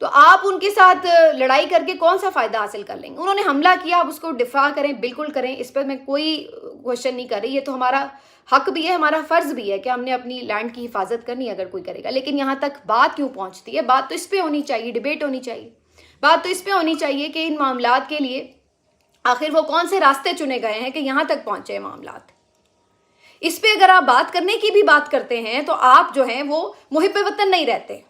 تو آپ ان کے ساتھ لڑائی کر کے کون سا فائدہ حاصل کر لیں گے؟ انہوں نے حملہ کیا، آپ اس کو دفاع کریں، بالکل کریں، اس پر میں کوئی کوشچن نہیں کر رہی، یہ تو ہمارا حق بھی ہے، ہمارا فرض بھی ہے کہ ہم نے اپنی لینڈ کی حفاظت کرنی اگر کوئی کرے گا، لیکن یہاں تک بات کیوں پہنچتی ہے؟ بات تو اس پہ ہونی چاہیے، ڈیبیٹ ہونی چاہیے، بات تو اس پہ ہونی چاہیے کہ ان معاملات کے لیے آخر وہ کون سے راستے چنے گئے ہیں کہ یہاں تک پہنچے معاملات۔ اس پہ اگر آپ بات کرنے کی بھی بات کرتے ہیں تو آپ جو ہیں وہ محب وطن نہیں رہتے،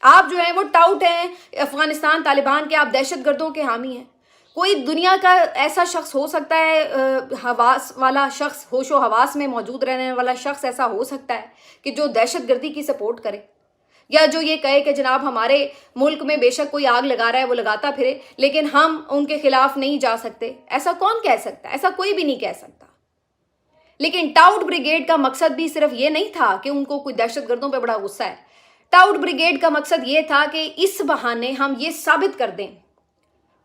آپ جو ہیں وہ ٹاؤٹ ہیں افغانستان طالبان کے، آپ دہشت گردوں کے حامی ہیں۔ کوئی دنیا کا ایسا شخص ہو سکتا ہے، حواس والا شخص، ہوش و حواس میں موجود رہنے والا شخص ایسا ہو سکتا ہے کہ جو دہشت گردی کی سپورٹ کرے، یا جو یہ کہے کہ جناب ہمارے ملک میں بے شک کوئی آگ لگا رہا ہے وہ لگاتا پھرے لیکن ہم ان کے خلاف نہیں جا سکتے؟ ایسا کون کہہ سکتا ہے؟ ایسا کوئی بھی نہیں کہہ سکتا۔ لیکن ٹاؤٹ بریگیڈ کا مقصد بھی صرف یہ نہیں تھا کہ ان کو کوئی دہشت گردوں پہ بڑا غصہ ہے، ٹاؤٹ بریگیڈ کا مقصد یہ تھا کہ اس بہانے ہم یہ ثابت کر دیں،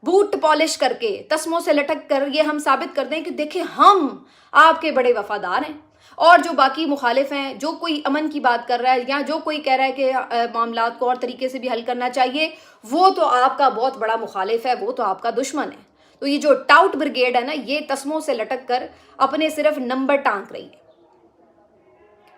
بوٹ پالش کر کے، تسموں سے لٹک کر یہ ہم ثابت کر دیں کہ دیکھیں ہم آپ کے بڑے وفادار ہیں، اور جو باقی مخالف ہیں، جو کوئی امن کی بات کر رہا ہے یا جو کوئی کہہ رہا ہے کہ معاملات کو اور طریقے سے بھی حل کرنا چاہیے، وہ تو آپ کا بہت بڑا مخالف ہے، وہ تو آپ کا دشمن ہے۔ تو یہ جو ٹاؤٹ بریگیڈ ہے نا، یہ تسموں سے لٹک کر اپنے صرف نمبر ٹانک رہی ہے۔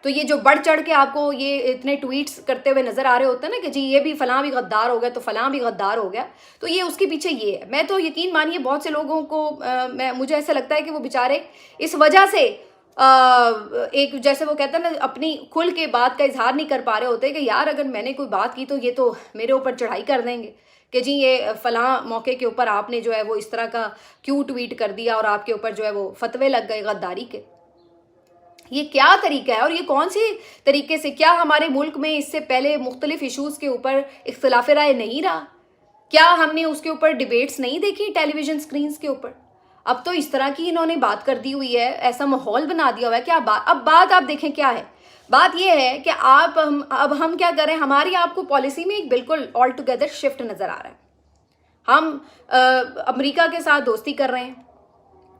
تو یہ جو بڑھ چڑھ کے آپ کو یہ اتنے ٹویٹس کرتے ہوئے نظر آ رہے ہوتے ہیں نا کہ جی یہ بھی فلاں بھی غدار ہو گیا تو فلاں بھی غدار ہو گیا، تو یہ اس کے پیچھے یہ ہے۔ میں تو یقین مانیے بہت سے لوگوں کو مجھے ایسا لگتا ہے کہ وہ بیچارے اس وجہ سے ایک جیسے وہ کہتے ہیں نا اپنی کھل کے بات کا اظہار نہیں کر پا رہے ہوتے کہ یار اگر میں نے کوئی بات کی تو یہ تو میرے اوپر چڑھائی کر دیں گے کہ جی یہ فلاں موقع کے اوپر آپ نے جو ہے وہ اس طرح کا کیوں ٹویٹ کر دیا اور آپ کے اوپر جو ہے وہ فتوے لگ گئے غداری کے۔ یہ کیا طریقہ ہے اور یہ کون سی طریقے سے؟ کیا ہمارے ملک میں اس سے پہلے مختلف ایشوز کے اوپر اختلاف رائے نہیں رہا؟ کیا ہم نے اس کے اوپر ڈیبیٹس نہیں دیکھی ٹیلی ویژن سکرینز کے اوپر؟ اب تو اس طرح کی انہوں نے بات کر دی ہوئی ہے، ایسا ماحول بنا دیا ہوا ہے کہ اب بات آپ دیکھیں کیا ہے۔ بات یہ ہے کہ اب ہم کیا کریں، ہماری آپ کو پالیسی میں ایک بالکل آل ٹوگیدر شفٹ نظر آ رہا ہے۔ ہم امریکہ کے ساتھ دوستی کر رہے ہیں،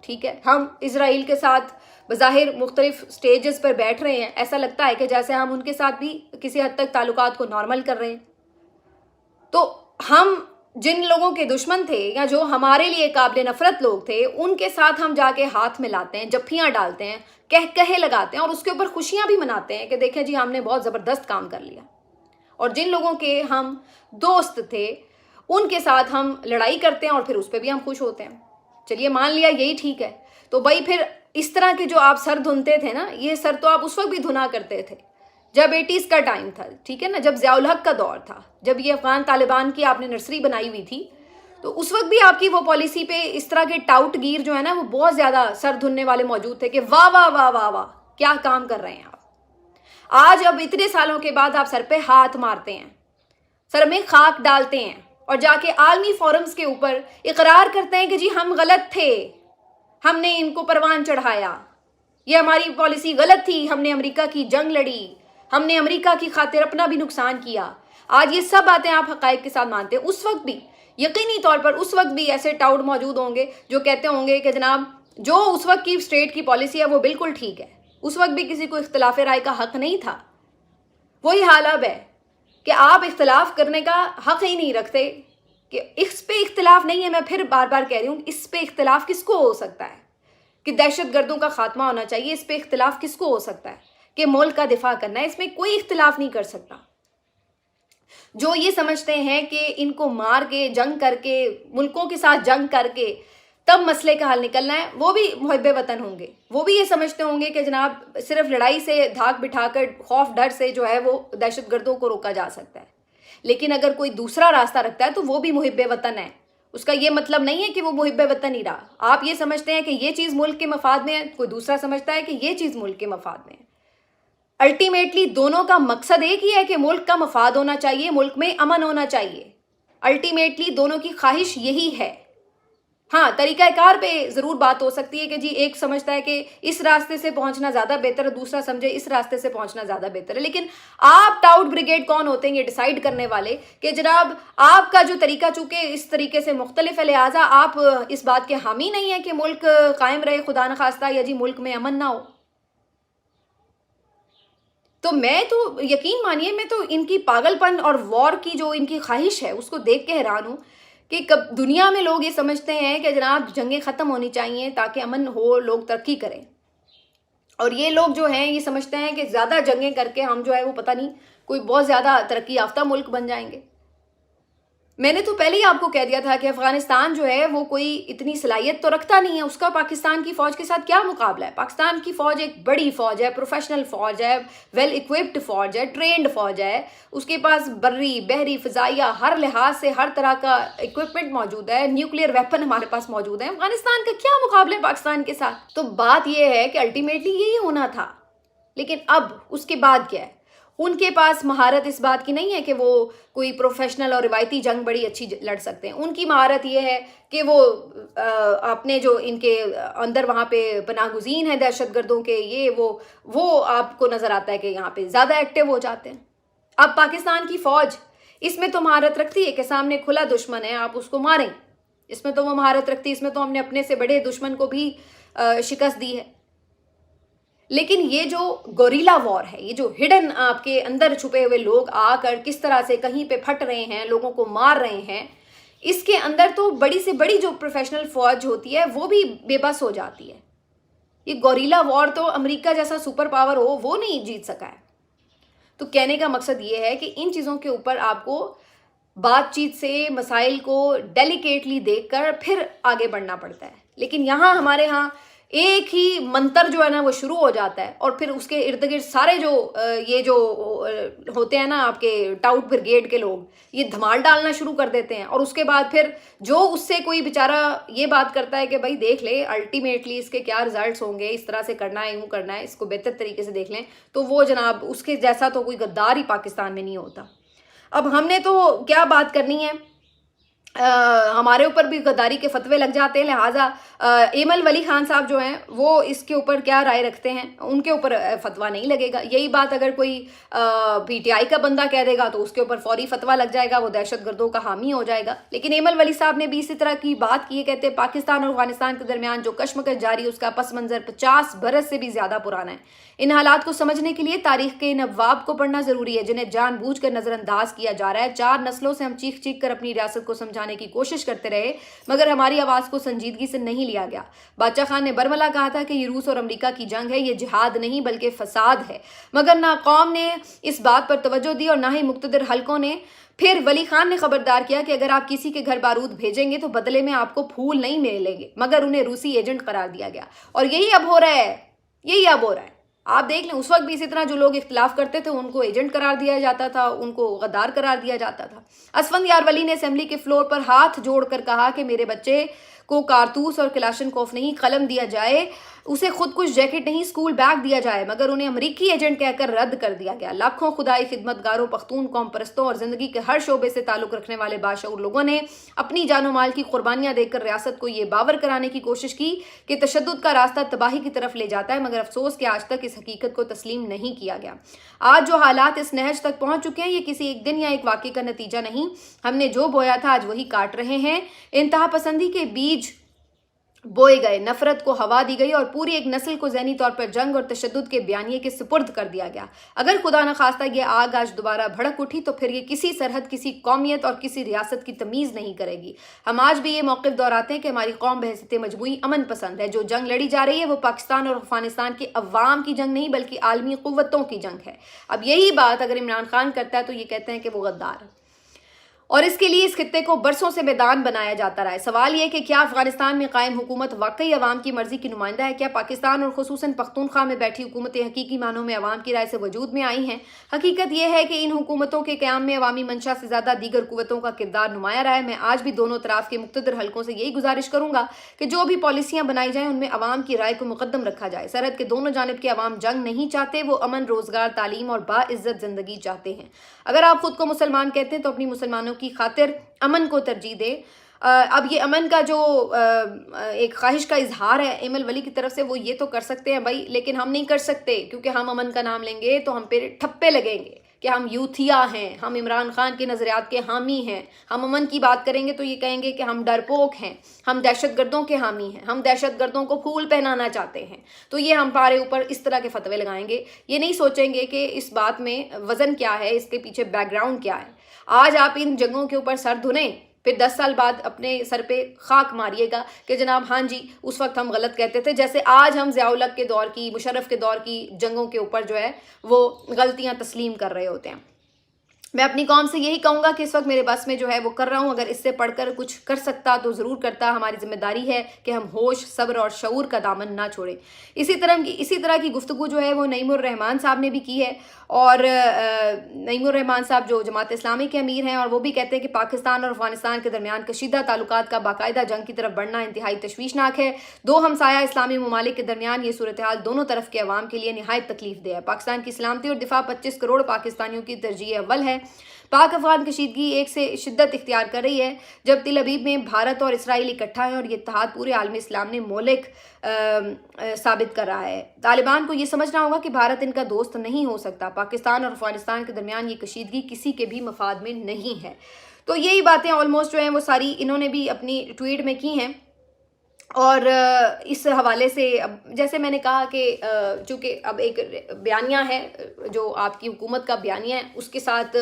ٹھیک ہے، ہم اسرائیل کے ساتھ بظاہر مختلف سٹیجز پر بیٹھ رہے ہیں، ایسا لگتا ہے کہ جیسے ہم ان کے ساتھ بھی کسی حد تک تعلقات کو نارمل کر رہے ہیں۔ تو ہم جن لوگوں کے دشمن تھے یا جو ہمارے لیے قابل نفرت لوگ تھے ان کے ساتھ ہم جا کے ہاتھ ملاتے ہیں، جپھیاں ڈالتے ہیں، کہے لگاتے ہیں اور اس کے اوپر خوشیاں بھی مناتے ہیں کہ دیکھیں جی ہم نے بہت زبردست کام کر لیا۔ اور جن لوگوں کے ہم دوست تھے ان کے ساتھ ہم لڑائی کرتے ہیں اور پھر اس پہ بھی ہم خوش ہوتے ہیں۔ چلیے مان لیا یہی ٹھیک ہے، تو بھائی پھر اس طرح کے جو آپ سر دھنتے تھے نا، یہ سر تو آپ اس وقت بھی دھنا کرتے تھے جب 80s کا ٹائم تھا، ٹھیک ہے نا، جب ضیاء الحق کا دور تھا، جب یہ افغان طالبان کی آپ نے نرسری بنائی ہوئی تھی، تو اس وقت بھی آپ کی وہ پالیسی پہ اس طرح کے ٹاؤٹ گیر جو ہے نا وہ بہت زیادہ سر دھننے والے موجود تھے کہ واہ واہ واہ واہ واہ کیا کام کر رہے ہیں آپ۔ آج اب اتنے سالوں کے بعد آپ سر پہ ہاتھ مارتے ہیں، سر میں خاک ڈالتے ہیں اور جا کے عالمی فورمز کے اوپر اقرار کرتے ہیں کہ جی ہم غلط تھے، ہم نے ان کو پروان چڑھایا، یہ ہماری پالیسی غلط تھی، ہم نے امریکہ کی جنگ لڑی، ہم نے امریکہ کی خاطر اپنا بھی نقصان کیا۔ آج یہ سب باتیں آپ حقائق کے ساتھ مانتے ہیں۔ اس وقت بھی یقینی طور پر اس وقت بھی ایسے ٹاؤٹ موجود ہوں گے جو کہتے ہوں گے کہ جناب جو اس وقت کی اسٹیٹ کی پالیسی ہے وہ بالکل ٹھیک ہے، اس وقت بھی کسی کو اختلاف رائے کا حق نہیں تھا۔ وہی حال اب ہے کہ آپ اختلاف کرنے کا حق ہی نہیں رکھتے کہ اس پہ اختلاف نہیں ہے۔ میں پھر بار بار کہہ رہی ہوں اس پہ اختلاف کس کو ہو سکتا ہے کہ دہشت گردوں کا خاتمہ ہونا چاہیے، اس پہ اختلاف کس کو ہو سکتا ہے کہ ملک کا دفاع کرنا ہے، اس میں کوئی اختلاف نہیں کر سکتا۔ جو یہ سمجھتے ہیں کہ ان کو مار کے جنگ کر کے ملکوں کے ساتھ جنگ کر کے تب مسئلے کا حل نکلنا ہے، وہ بھی محب وطن ہوں گے، وہ بھی یہ سمجھتے ہوں گے کہ جناب صرف لڑائی سے دھاک بٹھا کر خوف ڈر سے جو ہے وہ دہشت گردوں کو روکا جا سکتا ہے۔ لیکن اگر کوئی دوسرا راستہ رکھتا ہے تو وہ بھی محب وطن ہے، اس کا یہ مطلب نہیں ہے کہ وہ محب وطن ہی رہا۔ آپ یہ سمجھتے ہیں کہ یہ چیز ملک کے مفاد میں ہے، کوئی دوسرا سمجھتا ہے کہ یہ چیز ملک کے مفاد میں ہے۔ الٹیمیٹلی دونوں کا مقصد ایک ہی ہے کہ ملک کا مفاد ہونا چاہیے، ملک میں امن ہونا چاہیے۔ الٹیمیٹلی دونوں کی خواہش یہی ہے۔ ہاں طریقہ کار پہ ضرور بات ہو سکتی ہے کہ جی ایک سمجھتا ہے کہ اس راستے سے پہنچنا زیادہ بہتر ہے، دوسرا سمجھے اس راستے سے پہنچنا زیادہ بہتر ہے، لیکن آپ ٹاؤٹ بریگیڈ کون ہوتے ہیں یہ ڈیسائیڈ کرنے والے کہ جناب آپ کا جو طریقہ چونکہ اس طریقے سے مختلف ہے لہٰذا آپ اس بات کے حامی نہیں ہیں کہ ملک قائم رہے خدا نخواستہ یا جی ملک میں امن نہ ہو۔ تو میں تو یقین مانیے میں تو ان کی پاگل پن اور وار کی جو ان کی خواہش ہے اس کو دیکھ کے حیران ہوں کہ دنیا میں لوگ یہ سمجھتے ہیں کہ جناب جنگیں ختم ہونی چاہیے تاکہ امن ہو، لوگ ترقی کریں، اور یہ لوگ جو ہیں یہ سمجھتے ہیں کہ زیادہ جنگیں کر کے ہم جو ہے وہ پتہ نہیں کوئی بہت زیادہ ترقی یافتہ ملک بن جائیں گے۔ میں نے تو پہلے ہی آپ کو کہہ دیا تھا کہ افغانستان جو ہے وہ کوئی اتنی صلاحیت تو رکھتا نہیں ہے، اس کا پاکستان کی فوج کے ساتھ کیا مقابلہ ہے؟ پاکستان کی فوج ایک بڑی فوج ہے، پروفیشنل فوج ہے، ویل اکوپڈ فوج ہے، ٹرینڈ فوج ہے، اس کے پاس بری، بحری، فضائیہ ہر لحاظ سے ہر طرح کا اکوپمنٹ موجود ہے، نیوکلیئر ویپن ہمارے پاس موجود ہے۔ افغانستان کا کیا مقابلہ ہے پاکستان کے ساتھ؟ تو بات یہ ہے کہ الٹیمیٹلی یہی ہونا تھا، لیکن اب اس کے بعد کیا ہے؟ ان کے پاس مہارت اس بات کی نہیں ہے کہ وہ کوئی پروفیشنل اور روایتی جنگ بڑی اچھی لڑ سکتے ہیں۔ ان کی مہارت یہ ہے کہ وہ اپنے جو ان کے اندر وہاں پہ پناہ گزین ہیں دہشت گردوں کے، یہ وہ آپ کو نظر آتا ہے کہ یہاں پہ زیادہ ایکٹیو ہو جاتے ہیں۔ اب پاکستان کی فوج اس میں تو مہارت رکھتی ہے کہ سامنے کھلا دشمن ہے، آپ اس کو ماریں، اس میں تو وہ مہارت رکھتی ہے، اس میں تو ہم نے اپنے سے بڑے دشمن کو بھی شکست دی ہے۔ لیکن یہ جو گوریلا وار ہے، یہ جو ہڈن آپ کے اندر چھپے ہوئے لوگ آ کر کس طرح سے کہیں پہ پھٹ رہے ہیں، لوگوں کو مار رہے ہیں، اس کے اندر تو بڑی سے بڑی جو پروفیشنل فوج ہوتی ہے وہ بھی بے بس ہو جاتی ہے۔ یہ گوریلا وار تو امریکہ جیسا سپر پاور ہو وہ نہیں جیت سکا ہے۔ تو کہنے کا مقصد یہ ہے کہ ان چیزوں کے اوپر آپ کو بات چیت سے مسائل کو ڈیلیکیٹلی دیکھ کر پھر آگے بڑھنا پڑتا ہے۔ لیکن ہمارے ہاں ایک ہی منتر جو ہے نا وہ شروع ہو جاتا ہے، اور پھر اس کے ارد گرد سارے جو یہ جو ہوتے ہیں نا آپ کے ٹاؤٹ بریگیڈ کے لوگ، یہ دھمال ڈالنا شروع کر دیتے ہیں، اور اس کے بعد پھر جو اس سے کوئی بیچارہ یہ بات کرتا ہے کہ بھائی دیکھ لے الٹیمیٹلی اس کے کیا ریزلٹس ہوں گے، اس طرح سے کرنا ہے، یوں کرنا ہے، اس کو بہتر طریقے سے دیکھ لیں، تو وہ جناب اس کے جیسا تو کوئی غدار ہی پاکستان میں نہیں ہوتا۔ اب ہم نے تو کیا بات کرنی ہے، ہمارے اوپر بھی غداری کے فتوے لگ جاتے ہیں، لہٰذا ایمل ولی خان صاحب جو ہیں وہ اس کے اوپر کیا رائے رکھتے ہیں، ان کے اوپر فتویٰ نہیں لگے گا۔ یہی بات اگر کوئی پی ٹی آئی کا بندہ کہہ دے گا تو اس کے اوپر فوری فتویٰ لگ جائے گا، وہ دہشت گردوں کا حامی ہو جائے گا۔ لیکن ایمل ولی صاحب نے بھی اسی طرح کی بات کی ہے، کہتے ہیں پاکستان اور افغانستان کے درمیان جو کشمکش جاری ہے اس کا پس منظر 50 برس سے بھی زیادہ پرانا ہے۔ ان حالات کو سمجھنے کے لیے تاریخ کے ان ابواب کو پڑھنا ضروری ہے جنہیں جان بوجھ کر نظر انداز کیا جا رہا ہے۔ 4 نسلوں سے ہم چیخ چیخ کر اپنی ریاست کو سمجھانے کی کوشش کرتے رہے، مگر ہماری آواز کو سنجیدگی سے نہیں لیا گیا۔ بادشاہ خان نے برملا کہا تھا کہ یہ روس اور امریکہ کی جنگ ہے، یہ جہاد نہیں بلکہ فساد ہے، مگر نہ قوم نے اس بات پر توجہ دی اور نہ ہی مقتدر حلقوں نے۔ پھر ولی خان نے خبردار کیا کہ اگر آپ کسی کے گھر بارود بھیجیں گے تو بدلے میں آپ کو پھول نہیں ملیں گے، مگر انہیں روسی ایجنٹ قرار دیا گیا، اور یہی اب ہو رہا ہے۔ آپ دیکھ لیں اس وقت بھی اسی طرح جو لوگ اختلاف کرتے تھے ان کو ایجنٹ قرار دیا جاتا تھا، ان کو غدار قرار دیا جاتا تھا۔ اسفند یار ولی نے اسمبلی کے فلور پر ہاتھ جوڑ کر کہا کہ میرے بچے کو کارتوس اور کلاشنکوف نہیں، قلم دیا جائے، اسے خود کچھ جیکٹ نہیں، اسکول بیگ دیا جائے، مگر انہیں امریکی ایجنٹ کہہ کر رد کر دیا گیا۔ لاکھوں خدائی خدمتگاروں، پختون قوم پرستوں اور زندگی کے ہر شعبے سے تعلق رکھنے والے باشعور لوگوں نے اپنی جان و مال کی قربانیاں دے کر ریاست کو یہ باور کرانے کی کوشش کی کہ تشدد کا راستہ تباہی کی طرف لے جاتا ہے، مگر افسوس کہ آج تک اس حقیقت کو تسلیم نہیں کیا گیا۔ آج جو حالات اس نہج تک پہنچ چکے ہیں یہ کسی ایک دن یا ایک واقعے کا نتیجہ نہیں، ہم نے جو بویا تھا آج وہی کاٹ رہے ہیں۔ انتہا پسندی کے بیج بوئے گئے، نفرت کو ہوا دی گئی اور پوری ایک نسل کو ذہنی طور پر جنگ اور تشدد کے بیانیے کے سپرد کر دیا گیا۔ اگر خدا نخواستہ یہ آگ آج دوبارہ بھڑک اٹھی تو پھر یہ کسی سرحد، کسی قومیت اور کسی ریاست کی تمیز نہیں کرے گی۔ ہم آج بھی یہ موقف دہراتے ہیں کہ ہماری قوم بحیثیت مجموعی امن پسند ہے۔ جو جنگ لڑی جا رہی ہے وہ پاکستان اور افغانستان کے عوام کی جنگ نہیں بلکہ عالمی قوتوں کی جنگ ہے۔ اب یہی بات اگر عمران خان کرتا ہے تو یہ کہتے ہیں کہ وہ غدار ہے، اور اس کے لیے اس خطے کو برسوں سے میدان بنایا جاتا رہا ہے۔ سوال یہ کہ کیا افغانستان میں قائم حکومت واقعی عوام کی مرضی کی نمائندہ ہے؟ کیا پاکستان اور خصوصاً پختونخوا میں بیٹھی حکومتیں حقیقی معنوں میں عوام کی رائے سے وجود میں آئی ہیں؟ حقیقت یہ ہے کہ ان حکومتوں کے قیام میں عوامی منشا سے زیادہ دیگر قوتوں کا کردار نمایاں رہا ہے۔ میں آج بھی دونوں طرف کے مقتدر حلقوں سے یہی گزارش کروں گا کہ جو بھی پالیسیاں بنائی جائیں ان میں عوام کی رائے کو مقدم رکھا جائے۔ سرحد کے دونوں جانب کے عوام جنگ نہیں چاہتے، وہ امن، روزگار، تعلیم اور باعزت زندگی چاہتے ہیں۔ اگر آپ خود کو مسلمان کہتے ہیں تو اپنی مسلمانوں کی خاطر امن کو ترجیح دے۔ اب یہ امن کا جو ایک خواہش کا اظہار ہے ایمل ولی کی طرف سے، وہ یہ تو کر سکتے ہیں بھائی، لیکن ہم نہیں کر سکتے کیونکہ ہم امن کا نام لیں گے تو ہم پہ ٹھپے لگیں گے۔ کہ ہم یوتھیا ہیں, ہم عمران خان کے نظریات کے حامی ہیں, ہم امن کی بات کریں گے تو یہ کہیں گے کہ ہم ڈرپوک ہیں, ہم دہشت گردوں کے حامی ہیں, ہم دہشت گردوں کو پھول پہنانا چاہتے ہیں, تو یہ ہمارے اوپر اس طرح کے فتوے لگائیں گے. یہ نہیں سوچیں گے کہ اس بات میں وزن کیا ہے, اس کے پیچھے بیک گراؤنڈ کیا ہے. آج آپ ان جنگوں کے اوپر سر دھنیں, پھر 10 سال بعد اپنے سر پہ خاک ماریے گا کہ جناب ہاں جی اس وقت ہم غلط کہتے تھے, جیسے آج ہم ضیاء الحق کے دور کی, مشرف کے دور کی جنگوں کے اوپر جو ہے وہ غلطیاں تسلیم کر رہے ہوتے ہیں. میں اپنی قوم سے یہی کہوں گا کہ اس وقت میرے بس میں جو ہے وہ کر رہا ہوں, اگر اس سے پڑھ کر کچھ کر سکتا تو ضرور کرتا. ہماری ذمہ داری ہے کہ ہم ہوش, صبر اور شعور کا دامن نہ چھوڑیں. اسی طرح کی گفتگو جو ہے وہ نعیم الرحمان صاحب نے بھی کی ہے, اور نعیم الرحمان صاحب جو جماعت اسلامی کے امیر ہیں, اور وہ بھی کہتے ہیں کہ پاکستان اور افغانستان کے درمیان کشیدہ تعلقات کا باقاعدہ جنگ کی طرف بڑھنا انتہائی تشویشناک ہے. دو ہمسایہ اسلامی ممالک کے درمیان یہ صورتحال دونوں طرف کے عوام کے لیے نہایت تکلیف دہ ہے. پاکستان کی سلامتی اور دفاع 25 کروڑ پاکستانیوں کی ترجیح اول ہے. پاک افغان کشیدگی ایک سے شدت اختیار کر رہی ہے. جب تل ابیب میں بھارت اور اسرائیل اکٹھا ہے اور یہ اتحاد پورے عالم اسلام نے مولک ثابت کر رہا ہے. طالبان کو یہ سمجھنا ہوگا کہ بھارت ان کا دوست نہیں ہو سکتا. پاکستان اور افغانستان کے درمیان یہ کشیدگی کسی کے بھی مفاد میں نہیں ہے. تو یہی باتیں آلموسٹ جو ہیں وہ ساری انہوں نے بھی اپنی ٹویٹ میں کی ہیں. اور اس حوالے سے اب جیسے میں نے کہا کہ چونکہ اب ایک بیانیہ ہے جو آپ کی حکومت کا بیانیہ ہے, اس کے ساتھ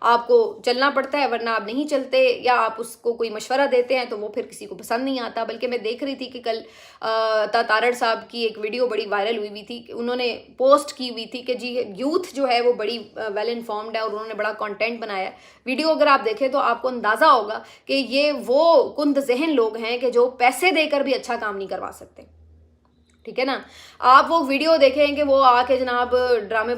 آپ کو چلنا پڑتا ہے, ورنہ آپ نہیں چلتے, یا آپ اس کو کوئی مشورہ دیتے ہیں تو وہ پھر کسی کو پسند نہیں آتا. بلکہ میں دیکھ رہی تھی کہ کل تارڑ صاحب کی ایک ویڈیو بڑی وائرل ہوئی تھی, انہوں نے پوسٹ کی ہوئی تھی کہ جی یوتھ جو ہے وہ بڑی ویل انفارمڈ ہے اور انہوں نے بڑا کانٹینٹ بنایا ہے. ویڈیو اگر آپ دیکھیں تو آپ کو اندازہ ہوگا کہ یہ وہ کند ذہن لوگ ہیں کہ جو پیسے دے کر بھی اچھا کام نہیں کروا سکتے. ٹھیک ہے نا. آپ وہ ویڈیو دیکھیں کہ وہ آ کے جناب ڈرامے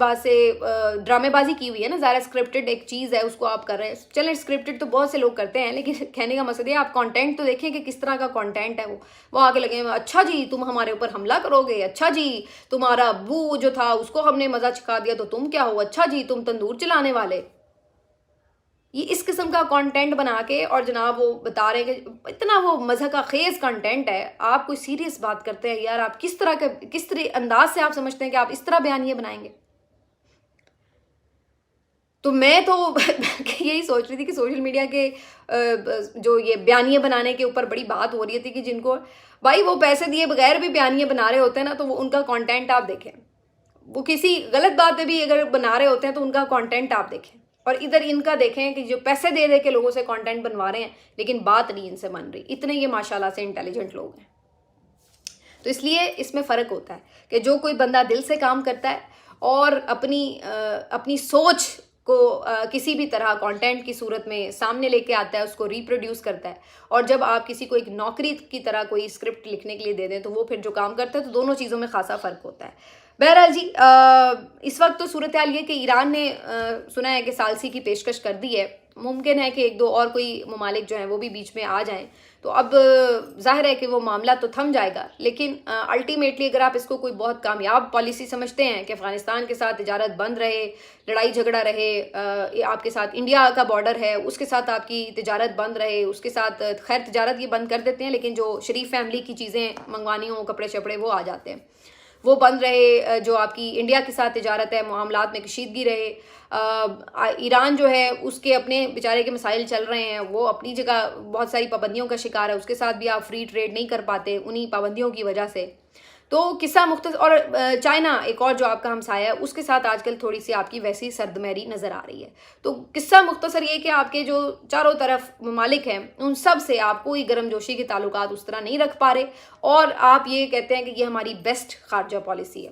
بازی کی ہوئی ہے نا, ظاہر اسکرپٹڈ ایک چیز ہے, اس کو آپ کر رہے ہیں. چلیں اسکرپٹڈ تو بہت سے لوگ کرتے ہیں, لیکن کہنے کا مقصد ہے آپ کانٹینٹ تو دیکھیں کہ کس طرح کا کانٹینٹ ہے. وہ آ کے لگے اچھا جی تم ہمارے اوپر حملہ کرو گے, اچھا جی تمہارا ابو جو تھا اس کو ہم نے مزہ چکھا دیا تو تم کیا ہو, اچھا جی تم تندور چلانے والے. یہ اس قسم کا کانٹینٹ بنا کے اور جناب وہ بتا رہے ہیں کہ اتنا وہ مزہ کا خیز کانٹینٹ ہے. آپ کوئی سیریس بات کرتے ہیں یار, آپ کس طرح انداز سے آپ سمجھتے ہیں کہ آپ اس طرح بیانیے بنائیں گے. تو میں تو یہی سوچ رہی تھی کہ سوشل میڈیا کے جو یہ بیانیے بنانے کے اوپر بڑی بات ہو رہی تھی کہ جن کو بھائی وہ پیسے دیے بغیر بھی بیانیے بنا رہے ہوتے ہیں نا, تو وہ ان کا کانٹینٹ آپ دیکھیں. وہ کسی غلط بات پہ بھی اگر بنا رہے ہوتے ہیں تو ان کا کانٹینٹ آپ دیکھیں, اور ادھر ان کا دیکھیں کہ جو پیسے دے دے کے لوگوں سے کانٹینٹ بنوا رہے ہیں لیکن بات نہیں ان سے بن رہی. اتنے یہ ماشاءاللہ سے انٹیلیجنٹ لوگ ہیں. تو اس لیے اس میں فرق ہوتا ہے کہ جو کوئی بندہ دل سے کام کرتا ہے اور اپنی سوچ کو کسی بھی طرح کانٹینٹ کی صورت میں سامنے لے کے آتا ہے, اس کو ریپروڈیوس کرتا ہے, اور جب آپ کسی کو ایک نوکری کی طرح کوئی اسکرپٹ لکھنے کے لیے دے دیں تو وہ پھر جو کام کرتا ہے, تو دونوں چیزوں میں خاصا فرق ہوتا ہے. بہرحال جی اس وقت تو صورتحال یہ کہ ایران نے سنا ہے کہ ثالثی کی پیشکش کر دی ہے. ممکن ہے کہ ایک دو اور کوئی ممالک جو ہیں وہ بھی بیچ میں آ جائیں, تو اب ظاہر ہے کہ وہ معاملہ تو تھم جائے گا. لیکن الٹیمیٹلی اگر آپ اس کو کوئی بہت کامیاب پالیسی سمجھتے ہیں کہ افغانستان کے ساتھ تجارت بند رہے, لڑائی جھگڑا رہے, آپ کے ساتھ انڈیا کا بارڈر ہے اس کے ساتھ آپ کی تجارت بند رہے, اس کے ساتھ خیر تجارت یہ بند کر دیتے ہیں لیکن جو شریف فیملی کی چیزیں منگوانی ہوں, کپڑے شپڑے, وہ آ جاتے ہیں, وہ بند رہے. جو آپ کی انڈیا کے ساتھ تجارت ہے, معاملات میں کشیدگی رہے. ایران جو ہے اس کے اپنے بیچارے کے مسائل چل رہے ہیں, وہ اپنی جگہ بہت ساری پابندیوں کا شکار ہے, اس کے ساتھ بھی آپ فری ٹریڈ نہیں کر پاتے انہی پابندیوں کی وجہ سے. تو قصہ مختصر, اور چائنا ایک اور جو آپ کا ہمسایہ ہے اس کے ساتھ آج کل تھوڑی سی آپ کی ویسی سردمہری نظر آ رہی ہے. تو قصہ مختصر یہ کہ آپ کے جو چاروں طرف ممالک ہیں ان سب سے آپ کوئی گرم جوشی کے تعلقات اس طرح نہیں رکھ پا رہے, اور آپ یہ کہتے ہیں کہ یہ ہماری بیسٹ خارجہ پالیسی ہے.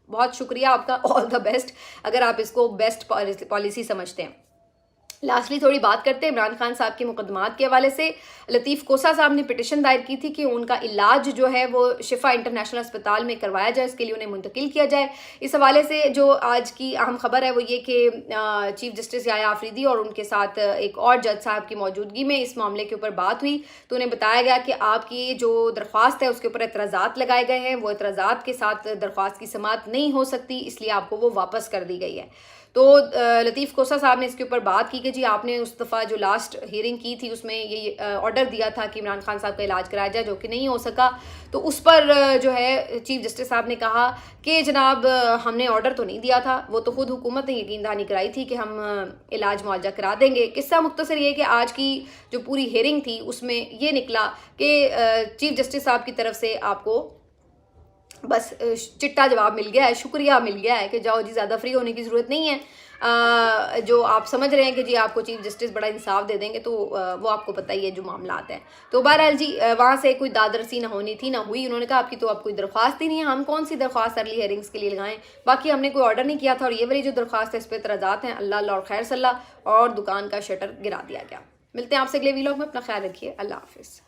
بہت شکریہ آپ کا, آل دا بیسٹ اگر آپ اس کو بیسٹ پالیسی سمجھتے ہیں. لاسٹلی تھوڑی بات کرتے ہیں عمران خان صاحب کے مقدمات کے حوالے سے. لطیف کوسا صاحب نے پٹیشن دائر کی تھی کہ ان کا علاج جو ہے وہ شفا انٹرنیشنل اسپتال میں کروایا جائے, اس کے لیے انہیں منتقل کیا جائے. اس حوالے سے جو آج کی اہم خبر ہے وہ یہ کہ چیف جسٹس یحییٰ آفریدی اور ان کے ساتھ ایک اور جج صاحب کی موجودگی میں اس معاملے کے اوپر بات ہوئی, تو انہیں بتایا گیا کہ آپ کی جو درخواست ہے اس کے اوپر اعتراضات لگائے گئے ہیں, وہ اعتراضات کے ساتھ درخواست کی سماعت نہیں ہو سکتی, اس لیے آپ کو وہ واپس کر دی گئی ہے. تو لطیف کوسا صاحب نے اس کے اوپر بات کی کہ جی آپ نے اس دفعہ جو لاسٹ ہیئرنگ کی تھی اس میں یہ آرڈر دیا تھا کہ عمران خان صاحب کا علاج کرایا جائے، جو کہ نہیں ہو سکا. تو اس پر جو ہے چیف جسٹس صاحب نے کہا کہ جناب ہم نے آرڈر تو نہیں دیا تھا، وہ تو خود حکومت نے یقین دہانی کرائی تھی کہ ہم علاج معالجہ کرا دیں گے. قصہ مختصر یہ کہ آج کی جو پوری ہیئرنگ تھی اس میں یہ نکلا کہ چیف جسٹس صاحب کی طرف سے آپ کو بس چٹا جواب مل گیا ہے، شکریہ مل گیا ہے کہ جاؤ جی زیادہ فری ہونے کی ضرورت نہیں ہے. جو آپ سمجھ رہے ہیں کہ جی آپ کو چیف جسٹس بڑا انصاف دے دیں گے تو وہ آپ کو پتہ ہی ہے جو معاملات ہیں. تو بہرحال جی وہاں سے کوئی دادرسی نہ ہونی تھی، نہ ہوئی. انہوں نے کہا آپ کی تو اب کوئی درخواست ہی نہیں ہے، ہم کون سی درخواست ارلی ہیئرنگس کے لیے لگائیں، باقی ہم نے کوئی آرڈر نہیں کیا تھا، اور یہ والی جو درخواست ہے اس پہ اعتراضات ہیں. اللہ اللہ اور خیر صلی اللہ، اور دکان کا شٹر گرا دیا گیا. ملتے ہیں آپ سے اگلے ویلاگ میں، اپنا خیال رکھیے، اللہ حافظ.